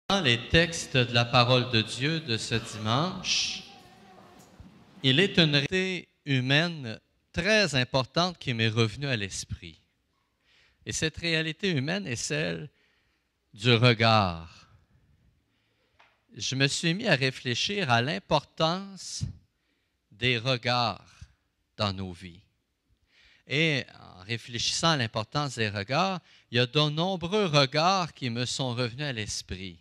Dans les textes de la parole de Dieu de ce dimanche, il est une réalité humaine très importante qui m'est revenue à l'esprit. Et cette réalité humaine est celle du regard. Je me suis mis à réfléchir à l'importance des regards dans nos vies. Et en réfléchissant à l'importance des regards, il y a de nombreux regards qui me sont revenus à l'esprit.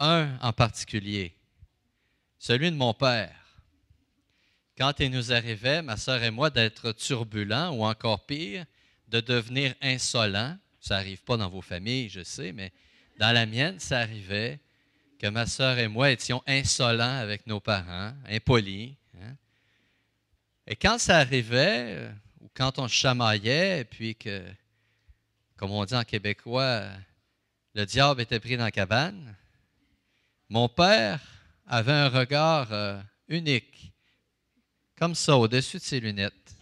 Un en particulier, celui de mon père. Quand il nous arrivait, ma sœur et moi, d'être turbulents ou encore pire, de devenir insolents, ça n'arrive pas dans vos familles, je sais, mais dans la mienne, ça arrivait que ma sœur et moi étions insolents avec nos parents, impolis. Et quand ça arrivait, ou quand on se chamaillait, et puis que, comme on dit en québécois, le diable était pris dans la cabane, mon père avait un regard unique, comme ça, au-dessus de ses lunettes.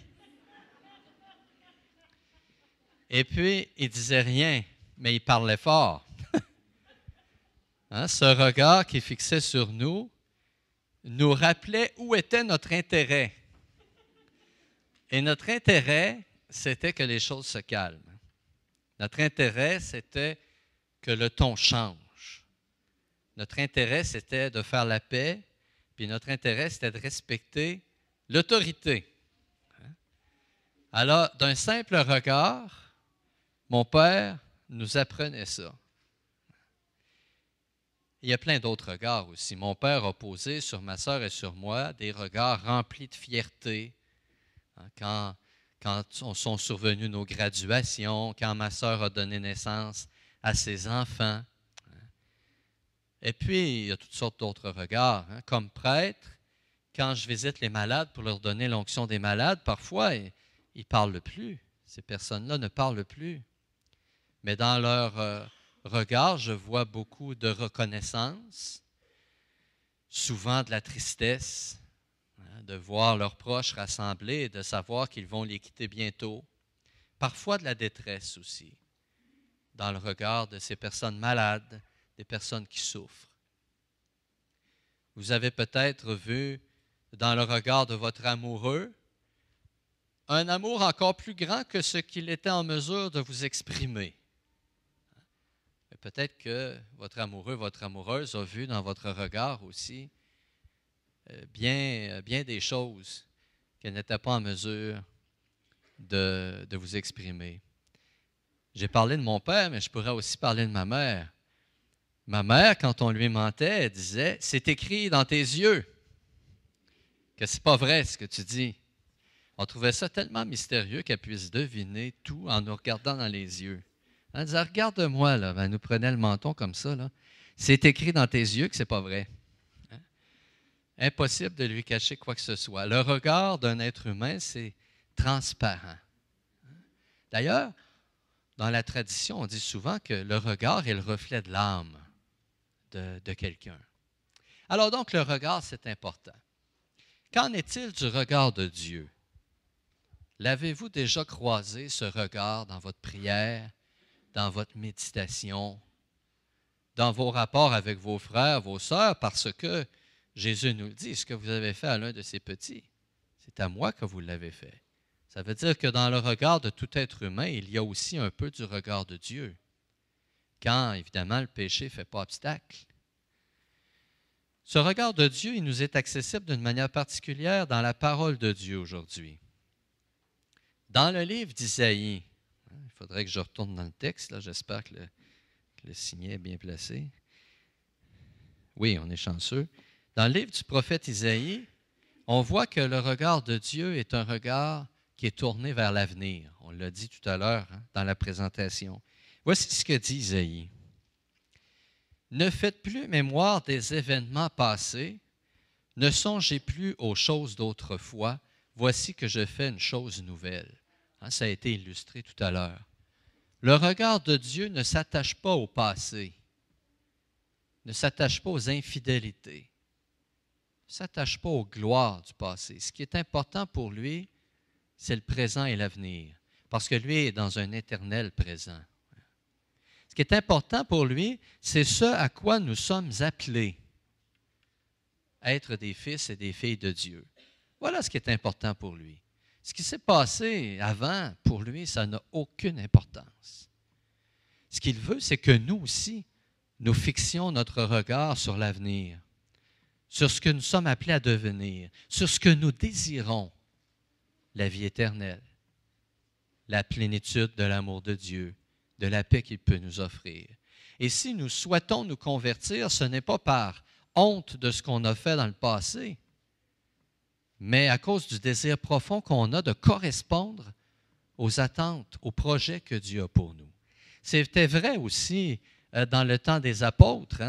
Et puis, il disait rien, mais il parlait fort. Ce regard qui fixait sur nous rappelait où était notre intérêt. Et notre intérêt, c'était que les choses se calment. Notre intérêt, c'était que le ton change. Notre intérêt, c'était de faire la paix, puis notre intérêt, c'était de respecter l'autorité. Alors, d'un simple regard, mon père nous apprenait ça. Il y a plein d'autres regards aussi. Mon père a posé sur ma sœur et sur moi des regards remplis de fierté. Quand sont survenues nos graduations, quand ma sœur a donné naissance à ses enfants. Et puis, il y a toutes sortes d'autres regards. Comme prêtre, quand je visite les malades pour leur donner l'onction des malades, parfois, ils ne parlent plus. Ces personnes-là ne parlent plus. Mais dans leur regard, je vois beaucoup de reconnaissance, souvent de la tristesse, de voir leurs proches rassemblés et de savoir qu'ils vont les quitter bientôt. Parfois de la détresse aussi, dans le regard de ces personnes malades, des personnes qui souffrent. Vous avez peut-être vu dans le regard de votre amoureux un amour encore plus grand que ce qu'il était en mesure de vous exprimer. Mais peut-être que votre amoureux, votre amoureuse a vu dans votre regard aussi bien des choses qu'elle n'était pas en mesure de vous exprimer. J'ai parlé de mon père, mais je pourrais aussi parler de ma mère. Ma mère, quand on lui mentait, elle disait « C'est écrit dans tes yeux que c'est pas vrai ce que tu dis. » On trouvait ça tellement mystérieux qu'elle puisse deviner tout en nous regardant dans les yeux. Elle disait « Regarde-moi, là. » Elle nous prenait le menton comme ça. Là. C'est écrit dans tes yeux que c'est pas vrai. Impossible de lui cacher quoi que ce soit. Le regard d'un être humain, c'est transparent. D'ailleurs, dans la tradition, on dit souvent que le regard est le reflet de l'âme de quelqu'un. Alors donc, le regard, c'est important. Qu'en est-il du regard de Dieu? L'avez-vous déjà croisé, ce regard, dans votre prière, dans votre méditation, dans vos rapports avec vos frères, vos sœurs, parce que Jésus nous le dit, ce que vous avez fait à l'un de ces petits, c'est à moi que vous l'avez fait. Ça veut dire que dans le regard de tout être humain, il y a aussi un peu du regard de Dieu. Quand, évidemment, le péché ne fait pas obstacle. Ce regard de Dieu, il nous est accessible d'une manière particulière dans la parole de Dieu aujourd'hui. Dans le livre d'Isaïe, il faudrait que je retourne dans le texte, là, j'espère que le signet est bien placé. Oui, on est chanceux. Dans le livre du prophète Isaïe, on voit que le regard de Dieu est un regard qui est tourné vers l'avenir. On l'a dit tout à l'heure dans la présentation. Voici ce que dit Isaïe. « Ne faites plus mémoire des événements passés, ne songez plus aux choses d'autrefois, voici que je fais une chose nouvelle. » Ça a été illustré tout à l'heure. Le regard de Dieu ne s'attache pas au passé, ne s'attache pas aux infidélités, ne s'attache pas aux gloires du passé. Ce qui est important pour lui, c'est le présent et l'avenir, parce que lui est dans un éternel présent. Ce qui est important pour lui, c'est ce à quoi nous sommes appelés, être des fils et des filles de Dieu. Voilà ce qui est important pour lui. Ce qui s'est passé avant, pour lui, ça n'a aucune importance. Ce qu'il veut, c'est que nous aussi, nous fixions notre regard sur l'avenir, sur ce que nous sommes appelés à devenir, sur ce que nous désirons, la vie éternelle, la plénitude de l'amour de Dieu, de la paix qu'il peut nous offrir. Et si nous souhaitons nous convertir, ce n'est pas par honte de ce qu'on a fait dans le passé, mais à cause du désir profond qu'on a de correspondre aux attentes, aux projets que Dieu a pour nous. C'était vrai aussi dans le temps des apôtres.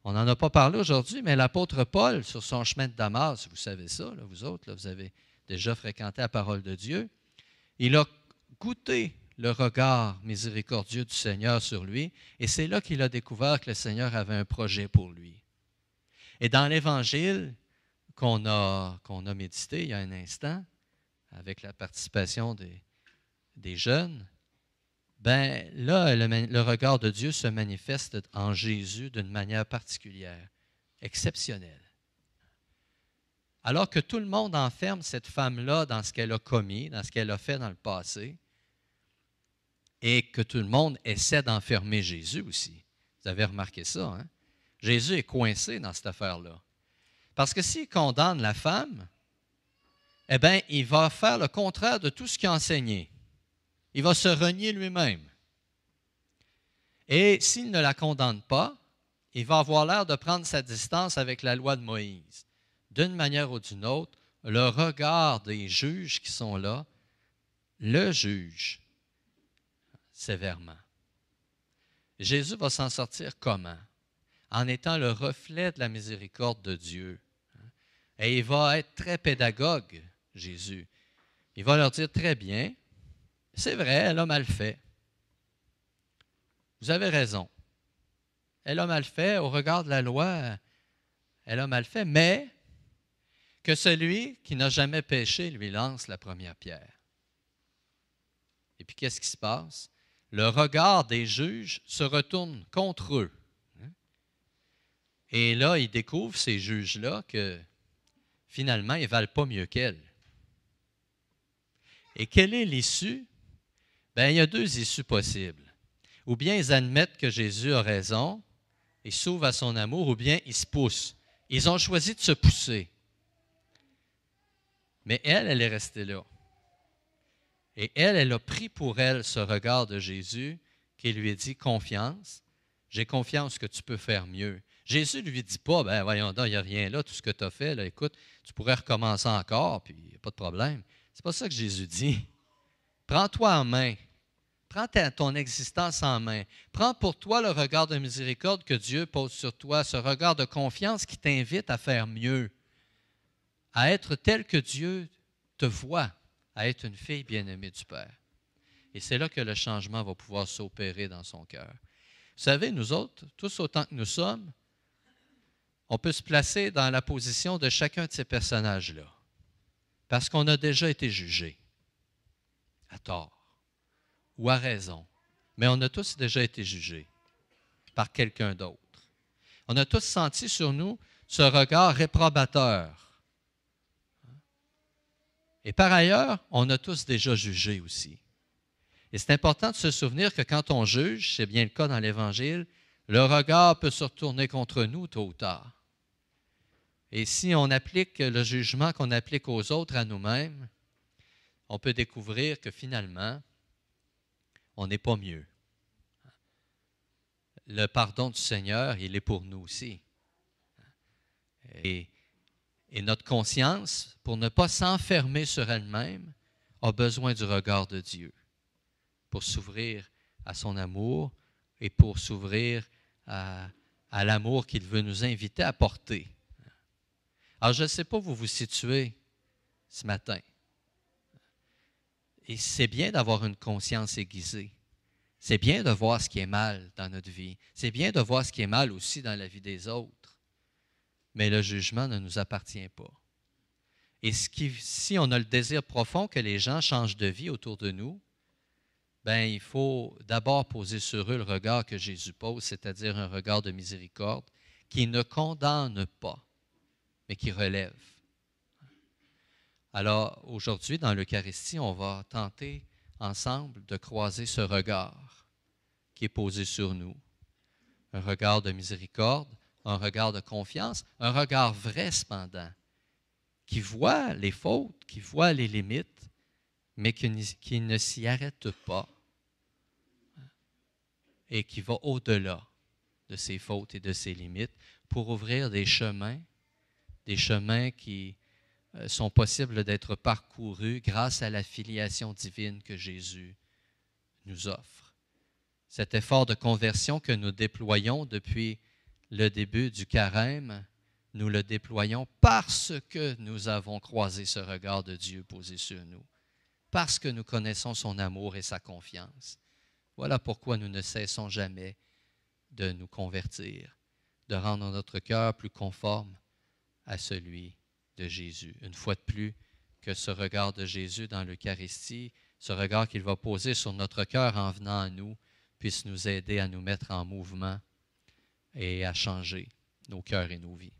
On n'en a pas parlé aujourd'hui, mais l'apôtre Paul, sur son chemin de Damas, vous savez ça, là, vous autres, là, vous avez déjà fréquenté la parole de Dieu, il a goûté le regard miséricordieux du Seigneur sur lui, et c'est là qu'il a découvert que le Seigneur avait un projet pour lui. Et dans l'Évangile qu'on a médité il y a un instant, avec la participation des jeunes, ben là, le regard de Dieu se manifeste en Jésus d'une manière particulière, exceptionnelle. Alors que tout le monde enferme cette femme-là dans ce qu'elle a commis, dans ce qu'elle a fait dans le passé, et que tout le monde essaie d'enfermer Jésus aussi. Vous avez remarqué ça, hein? Jésus est coincé dans cette affaire-là. Parce que s'il condamne la femme, eh bien, il va faire le contraire de tout ce qu'il a enseigné. Il va se renier lui-même. Et s'il ne la condamne pas, il va avoir l'air de prendre sa distance avec la loi de Moïse. D'une manière ou d'une autre, le regard des juges qui sont là le juge sévèrement. Jésus va s'en sortir comment? En étant le reflet de la miséricorde de Dieu. Et il va être très pédagogue, Jésus. Il va leur dire très bien, c'est vrai, elle a mal fait. Vous avez raison. Elle a mal fait, au regard de la loi, elle a mal fait, mais que celui qui n'a jamais péché lui lance la première pierre. Et puis qu'est-ce qui se passe? Le regard des juges se retourne contre eux. Et là, ils découvrent, ces juges-là, que finalement, ils ne valent pas mieux qu'elle. Et quelle est l'issue? Bien, il y a deux issues possibles. Ou bien ils admettent que Jésus a raison, ils s'ouvrent à son amour, ou bien ils se poussent. Ils ont choisi de se pousser. Mais elle est restée là. Et elle a pris pour elle ce regard de Jésus qui lui a dit « Confiance, j'ai confiance que tu peux faire mieux. » Jésus ne lui dit pas « Ben voyons donc, il n'y a rien là, tout ce que tu as fait, là, écoute, tu pourrais recommencer encore, puis il n'y a pas de problème. » C'est pas ça que Jésus dit. Prends-toi en main. Prends ton existence en main. Prends pour toi le regard de miséricorde que Dieu pose sur toi, ce regard de confiance qui t'invite à faire mieux, à être tel que Dieu te voit, à être une fille bien-aimée du Père. Et c'est là que le changement va pouvoir s'opérer dans son cœur. Vous savez, nous autres, tous autant que nous sommes, on peut se placer dans la position de chacun de ces personnages-là, parce qu'on a déjà été jugés, à tort ou à raison, mais on a tous déjà été jugés par quelqu'un d'autre. On a tous senti sur nous ce regard réprobateur. Et par ailleurs, on a tous déjà jugé aussi. Et c'est important de se souvenir que quand on juge, c'est bien le cas dans l'Évangile, le regard peut se retourner contre nous tôt ou tard. Et si on applique le jugement qu'on applique aux autres à nous-mêmes, on peut découvrir que finalement, on n'est pas mieux. Le pardon du Seigneur, il est pour nous aussi. Et notre conscience, pour ne pas s'enfermer sur elle-même, a besoin du regard de Dieu pour s'ouvrir à son amour et pour s'ouvrir à l'amour qu'il veut nous inviter à porter. Alors, je ne sais pas où vous vous situez ce matin. Et c'est bien d'avoir une conscience aiguisée. C'est bien de voir ce qui est mal dans notre vie. C'est bien de voir ce qui est mal aussi dans la vie des autres. Mais le jugement ne nous appartient pas. Et si on a le désir profond que les gens changent de vie autour de nous, ben, il faut d'abord poser sur eux le regard que Jésus pose, c'est-à-dire un regard de miséricorde qui ne condamne pas, mais qui relève. Alors, aujourd'hui, dans l'Eucharistie, on va tenter ensemble de croiser ce regard qui est posé sur nous. Un regard de miséricorde, un regard de confiance, un regard vrai cependant, qui voit les fautes, qui voit les limites, mais qui ne s'y arrête pas et qui va au-delà de ses fautes et de ses limites pour ouvrir des chemins qui sont possibles d'être parcourus grâce à la filiation divine que Jésus nous offre. Cet effort de conversion que nous déployons depuis le début du carême, nous le déployons parce que nous avons croisé ce regard de Dieu posé sur nous, parce que nous connaissons son amour et sa confiance. Voilà pourquoi nous ne cessons jamais de nous convertir, de rendre notre cœur plus conforme à celui de Jésus. Une fois de plus, que ce regard de Jésus dans l'Eucharistie, ce regard qu'il va poser sur notre cœur en venant à nous, puisse nous aider à nous mettre en mouvement et à changer nos cœurs et nos vies.